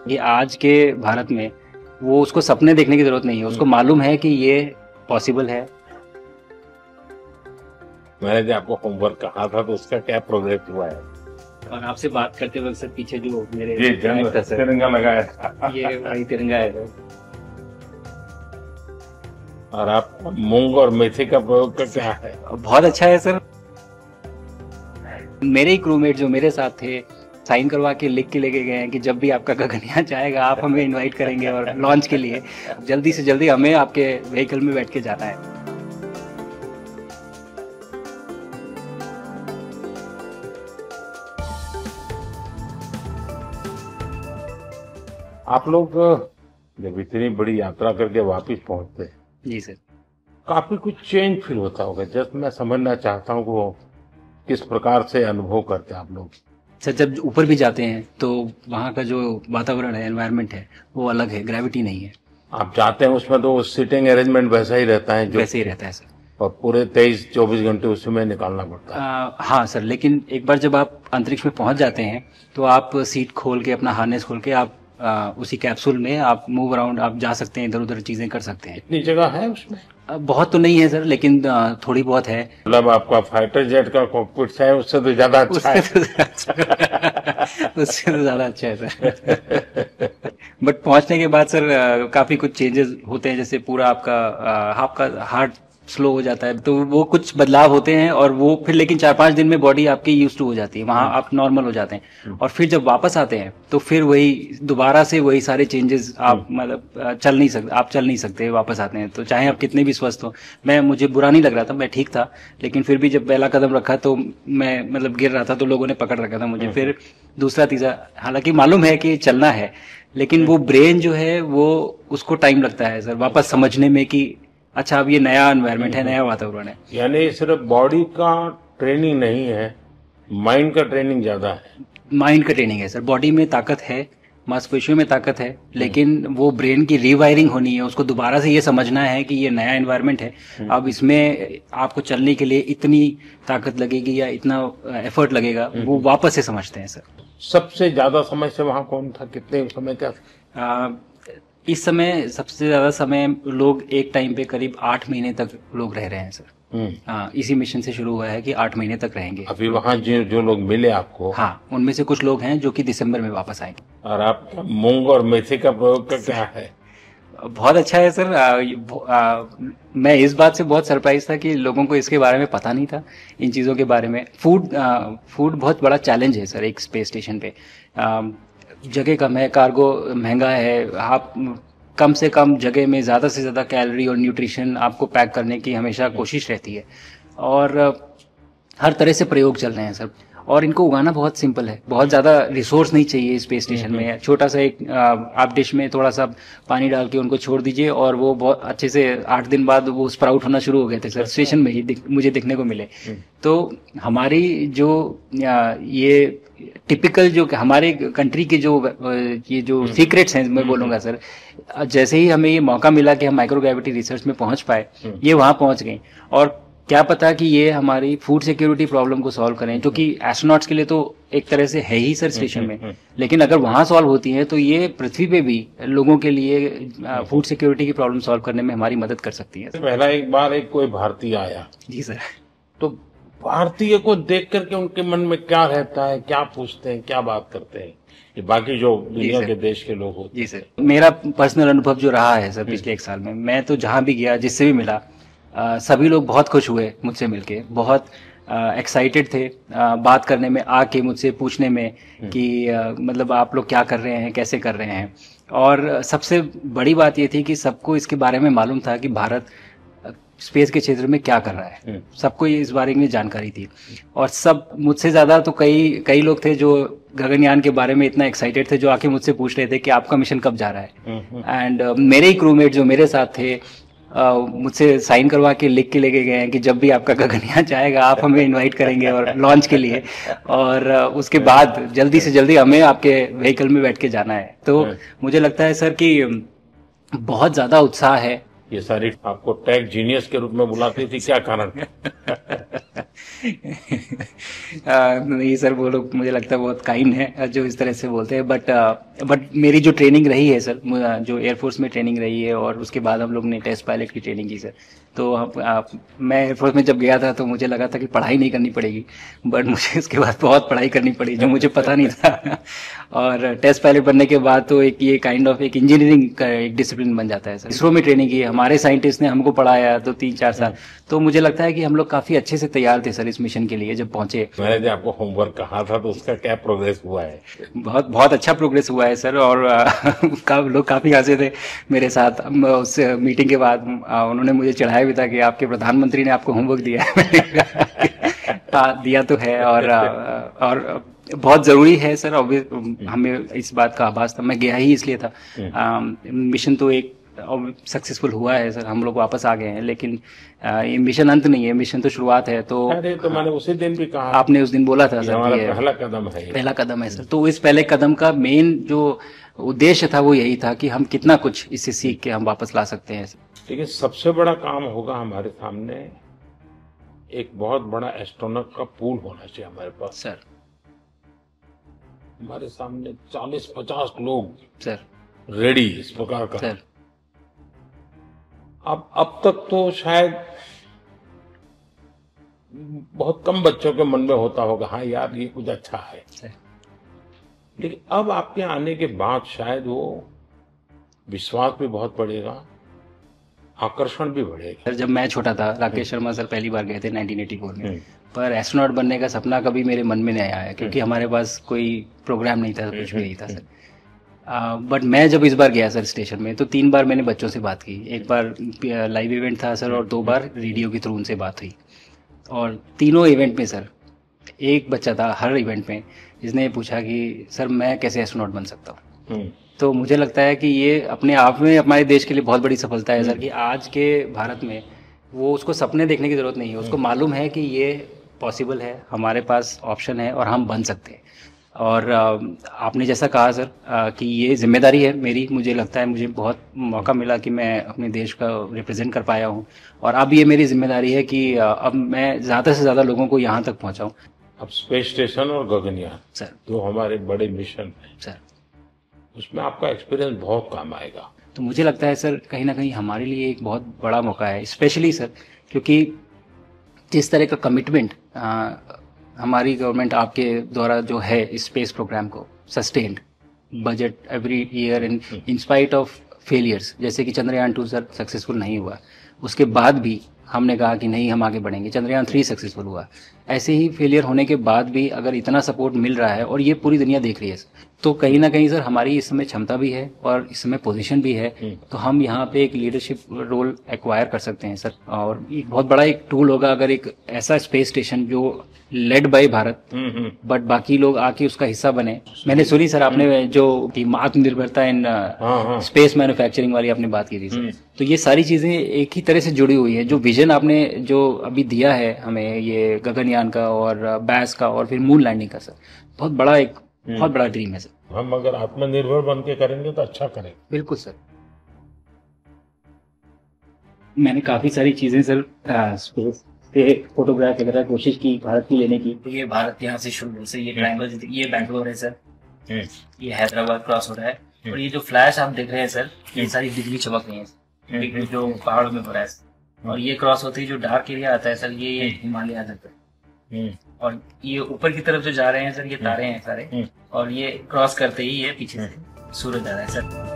ये आज के भारत में वो उसको सपने देखने की जरूरत नहीं है, उसको मालूम है कि ये पॉसिबल है। मैंने जो आपको होमवर्क कहा था तो उसका क्या प्रोग्रेस हुआ है? और आपसे बात करते वक्त सर पीछे जो मेरे ये तिरंगा लगाया था, ये वही तिरंगा है सर। और आप मूंग और मेथी का प्रयोग का क्या है? बहुत अच्छा है सर। मेरे ही क्रूमेट जो मेरे साथ थे साइन करवा के लिख के लेके गए हैं कि जब भी आपका गगनयान जाएगा आप हमें इनवाइट करेंगे और लॉन्च के लिए जल्दी से जल्दी हमें आपके व्हीकल में बैठ के जाना है। आप लोग जब इतनी बड़ी यात्रा करके वापस पहुंचते हैं, जी सर। काफी कुछ चेंज फील होता होगा। जस्ट मैं समझना चाहता हूँ वो किस प्रकार से अनुभव करते हैं आप लोग। सर जब ऊपर भी जाते हैं तो वहाँ का जो वातावरण है, एनवायरनमेंट है, वो अलग है, ग्रेविटी नहीं है। आप जाते हैं उसमें तो सीटिंग अरेंजमेंट वैसा ही रहता है जो वैसे ही रहता है सर। और पूरे 23-24 घंटे उसमें निकालना पड़ता है। हाँ सर, लेकिन एक बार जब आप अंतरिक्ष में पहुंच जाते हैं तो आप सीट खोल के अपना हार्नेस खोल के आप उसी कैप्सूल में आप मूव अराउंड आप जा सकते हैं, इधर उधर चीजें कर सकते हैं। इतनी जगह है उसमें? बहुत तो नहीं है सर, लेकिन थोड़ी बहुत है। मतलब आपका फाइटर जेट का कॉकपिट है उससे तो ज्यादा अच्छा है। उससे तो ज्यादा अच्छा है सर। बट पहुंचने के बाद सर काफी कुछ चेंजेस होते हैं, जैसे पूरा आपका हार्ट स्लो हो जाता है, तो वो कुछ बदलाव होते हैं और वो फिर लेकिन 4-5 दिन में बॉडी आपकी यूज टू हो जाती है, वहां आप नॉर्मल हो जाते हैं। और फिर जब वापस आते हैं तो फिर वही दोबारा से वही सारे चेंजेस आप मतलब चल नहीं सकते वापस आते हैं तो चाहे आप कितने भी स्वस्थ हो। मुझे बुरा नहीं लग रहा था, मैं ठीक था, लेकिन फिर भी जब पहला कदम रखा तो मैं मतलब गिर रहा था तो लोगों ने पकड़ रखा था मुझे। फिर दूसरा तीसरा, हालांकि मालूम है कि चलना है, लेकिन वो ब्रेन जो है वो उसको टाइम लगता है सर वापस समझने में कि अच्छा अब ये नया एनवायरनमेंट है, नया वातावरण है। यानी सिर्फ बॉडी का ट्रेनिंग नहीं है, माइंड का ट्रेनिंग ज्यादा है। माइंड का ट्रेनिंग है सर। बॉडी में ताकत है, मांसपेशियों में ताकत है, लेकिन वो ब्रेन की रीवायरिंग होनी है, उसको दोबारा से ये समझना है कि ये नया एनवायरनमेंट है। अब इसमें आपको चलने के लिए इतनी ताकत लगेगी या इतना एफर्ट लगेगा, वो वापस से समझते हैं सर। सबसे ज्यादा समय से वहां कौन था, कितने समय का? इस समय सबसे ज्यादा समय लोग एक टाइम पे करीब 8 महीने तक लोग रह रहे हैं सर। इसी मिशन से शुरू हुआ है कि 8 महीने तक रहेंगे। अभी वहाँ जो लोग मिले आपको? हाँ, उनमें से कुछ लोग हैं जो कि दिसंबर में वापस आएंगे। और आपका मूंग और मेथी का प्रयोग का क्या है? बहुत अच्छा है सर। मैं इस बात से बहुत सरप्राइज था कि लोगों को इसके बारे में पता नहीं था, इन चीज़ों के बारे में। फूड बहुत बड़ा चैलेंज है सर एक स्पेस स्टेशन पे। जगह कम है, कार्गो महंगा है, आप कम से कम जगह में ज़्यादा से ज़्यादा कैलोरी और न्यूट्रिशन आपको पैक करने की हमेशा कोशिश रहती है। और हर तरह से प्रयोग चल रहे हैं सर। और इनको उगाना बहुत सिंपल है, बहुत ज़्यादा रिसोर्स नहीं चाहिए स्पेस स्टेशन में। छोटा सा एक आप डिश में थोड़ा सा पानी डाल के उनको छोड़ दीजिए और वो बहुत अच्छे से 8 दिन बाद वो स्प्राउट होना शुरू हो गए थे सर, स्टेशन में ही मुझे देखने को मिले। तो हमारी जो ये टिपिकल जो हमारे कंट्री के जो ये जो सीक्रेट्स हैं मैं बोलूँगा सर, जैसे ही हमें ये मौका मिला कि हम माइक्रोग्रेविटी रिसर्च में पहुंच पाए, ये वहाँ पहुंच गई। और क्या पता कि ये हमारी फूड सिक्योरिटी प्रॉब्लम को सॉल्व करें, जो कि एस्ट्रोनॉट्स के लिए तो एक तरह से है ही सर स्टेशन में, लेकिन अगर वहाँ सॉल्व होती है तो ये पृथ्वी पे भी लोगों के लिए फूड सिक्योरिटी की प्रॉब्लम सॉल्व करने में हमारी मदद कर सकती है। पहला एक बार कोई भारतीय आया। जी सर। तो भारतीय को देख करके उनके मन में क्या रहता है, क्या पूछते हैं, क्या बात करते हैं, ये बाकी जो दुनिया के देश के लोग होते हैं? जी सर, मेरा पर्सनल अनुभव जो रहा है सर पिछले 1 साल में, मैं तो जहाँ भी गया, जिससे भी मिला, सभी लोग बहुत खुश हुए मुझसे मिलके, बहुत एक्साइटेड थे बात करने में, आके मुझसे पूछने में कि मतलब आप लोग क्या कर रहे हैं, कैसे कर रहे हैं। और सबसे बड़ी बात ये थी कि सबको इसके बारे में मालूम था कि भारत स्पेस के क्षेत्र में क्या कर रहा है, सबको इस बारे में जानकारी थी। और सब मुझसे ज़्यादा तो कई लोग थे जो गगनयान के बारे में इतना एक्साइटेड थे, जो आके मुझसे पूछ रहे थे कि आपका मिशन कब जा रहा है। एंड मेरे ही क्रूमेट जो मेरे साथ थे मुझसे साइन करवा के लिख के लेके गए हैं कि जब भी आपका गगनयान जाएगा आप हमें इनवाइट करेंगे और लॉन्च के लिए, और उसके बाद जल्दी से जल्दी हमें आपके व्हीकल में बैठ के जाना है। तो मुझे लगता है सर कि बहुत ज़्यादा उत्साह है। ये सारी आपको टेक जीनियस के रूप में बुलाती थी, क्या कारण? नहीं सर, वो लोग मुझे लगता है बहुत काइंड है जो इस तरह से बोलते हैं, बट मेरी जो ट्रेनिंग रही है सर, जो एयरफोर्स में ट्रेनिंग रही है और उसके बाद हम लोग ने टेस्ट पायलट की ट्रेनिंग की सर। तो मैं एयरफोर्स में जब गया था तो मुझे लगा था कि पढ़ाई नहीं करनी पड़ेगी, बट मुझे उसके बाद बहुत पढ़ाई करनी पड़ी जो मुझे पता नहीं था। और टेस्ट पायलट बनने के बाद तो एक ये काइंड ऑफ एक इंजीनियरिंग का एक डिसिप्लिन बन जाता है सर। इसरो में ट्रेनिंग की, हमारे साइंटिस्ट ने हमको पढ़ाया तो 3-4 साल, तो मुझे लगता है कि हम लोग काफी अच्छे से तैयार थे सर इस मिशन के लिए जब पहुंचे। मैंने जो आपको होमवर्क कहा था तो उसका क्या प्रोग्रेस हुआ है? बहुत बहुत अच्छा प्रोग्रेस हुआ है सर, और लोग काफी हंसे थे मेरे साथ उस मीटिंग के बाद। उन्होंने मुझे चढ़ाया भी था कि आपके प्रधानमंत्री ने आपको होमवर्क दिया है। मैंने कहा, हाँ, दिया तो है, और बहुत जरूरी है सर। हमें इस बात का आभास था, मैं गया ही इसलिए था। मिशन तो एक सक्सेसफुल हुआ है सर, हम लोग वापस आ गए हैं, लेकिन ये मिशन अंत नहीं है, मिशन तो शुरुआत है। तो अरे तो मैंने उसी दिन भी कहा, आपने उस दिन बोला था सर, हमारा पहला कदम है, पहला कदम है सर। तो इस पहले कदम का मेन जो उद्देश्य था वो यही था कि हम कितना कुछ इससे सीख के हम वापस ला सकते हैं। लेकिन सबसे बड़ा काम होगा हमारे सामने, एक बहुत बड़ा एस्ट्रोनॉट का पूल होना चाहिए हमारे पास सर। हमारे सामने 40-50 लोग सर रेडी इस प्रकार का सर। अब तक तो शायद बहुत कम बच्चों के मन में होता होगा, हाँ यार ये कुछ अच्छा है सर। लेकिन अब आपके आने के बाद शायद वो विश्वास भी बहुत बढ़ेगा, आकर्षण भी बढ़ेगा। सर जब मैं छोटा था, राकेश शर्मा सर पहली बार गए थे 1984 में, पर एस्ट्रोनॉट बनने का सपना कभी मेरे मन में नहीं आया, क्योंकि हमारे पास कोई प्रोग्राम नहीं था, कुछ भी नहीं था सर। बट मैं जब इस बार गया सर स्टेशन में, तो 3 बार मैंने बच्चों से बात की। एक बार लाइव इवेंट था सर, और 2 बार रेडियो के थ्रू उनसे बात हुई। और तीनों इवेंट में सर एक बच्चा था हर इवेंट में जिसने पूछा कि सर मैं कैसे एस्ट्रोनॉट बन सकता हूँ। तो मुझे लगता है कि ये अपने आप में हमारे देश के लिए बहुत बड़ी सफलता है सर, कि आज के भारत में वो उसको सपने देखने की जरूरत नहीं है, उसको मालूम है कि ये पॉसिबल है, हमारे पास ऑप्शन है और हम बन सकते हैं। और आपने जैसा कहा सर कि ये जिम्मेदारी है मेरी, मुझे लगता है मुझे बहुत मौका मिला कि मैं अपने देश का रिप्रेजेंट कर पाया हूँ, और अब ये मेरी जिम्मेदारी है कि अब मैं ज़्यादा से ज़्यादा लोगों को यहाँ तक पहुँचाऊँ। अब स्पेस स्टेशन और गगनयान सर, जो हमारे बड़े मिशन हैं सर, उसमें आपका एक्सपीरियंस बहुत काम आएगा। तो मुझे लगता है सर कहीं ना कहीं हमारे लिए एक बहुत बड़ा मौका है, स्पेशली सर क्योंकि जिस तरह का कमिटमेंट हमारी गवर्नमेंट आपके द्वारा जो है इस स्पेस प्रोग्राम को sustained budget every year in spite of failures, जैसे कि चंद्रयान 2 सर सक्सेसफुल नहीं हुआ, उसके बाद भी हमने कहा कि नहीं हम आगे बढ़ेंगे, चंद्रयान 3 सक्सेसफुल हुआ। ऐसे ही फेलियर होने के बाद भी अगर इतना सपोर्ट मिल रहा है और ये पूरी दुनिया देख रही है, तो कहीं ना कहीं सर हमारी इस समय क्षमता भी है और इस समय पोजीशन भी है, तो हम यहाँ पे एक लीडरशिप रोल एक्वायर कर सकते हैं सर। और एक बहुत बड़ा एक टूल होगा अगर एक ऐसा स्पेस स्टेशन जो लेड बाय भारत बट बाकी लोग आके उसका हिस्सा बने। मैंने सुनी सर आपने जो कि आत्मनिर्भरता इन स्पेस मैन्युफैक्चरिंग वाली आपने बात की थी सर, तो ये सारी चीजें एक ही तरह से जुड़ी हुई है। जो विजन आपने जो अभी दिया है हमें ये गगनयान का और बैस का और फिर मून लैंडिंग का सर, बहुत बड़ा एक बहुत बड़ा ड्रीम है सर। हम अगर आत्मनिर्भर बन के करेंगे तो अच्छा करेंगे। बिल्कुल सर। मैंने काफी सारी चीजें सर स्पेस पे फोटोग्राफ वगैरह कोशिश की भारत की लेने की। ये भारत यहाँ से शुरू से ये ट्रायंगल, ये बैंगलोर है सर, ये हैदराबाद क्रॉस हो रहा है, और ये जो फ्लैश आप देख रहे हैं सर ये सारी बिजली चमक रही है, बिजली जो पहाड़ों में हो रहा है, और ये क्रॉस होती है जो डार्क एरिया आता है सर ये हिमालय आ जाता है, और ये ऊपर की तरफ जो जा रहे हैं सर ये तारे हैं सारे, और ये क्रॉस करते ही ये पीछे से सूरज आ रहा है सर।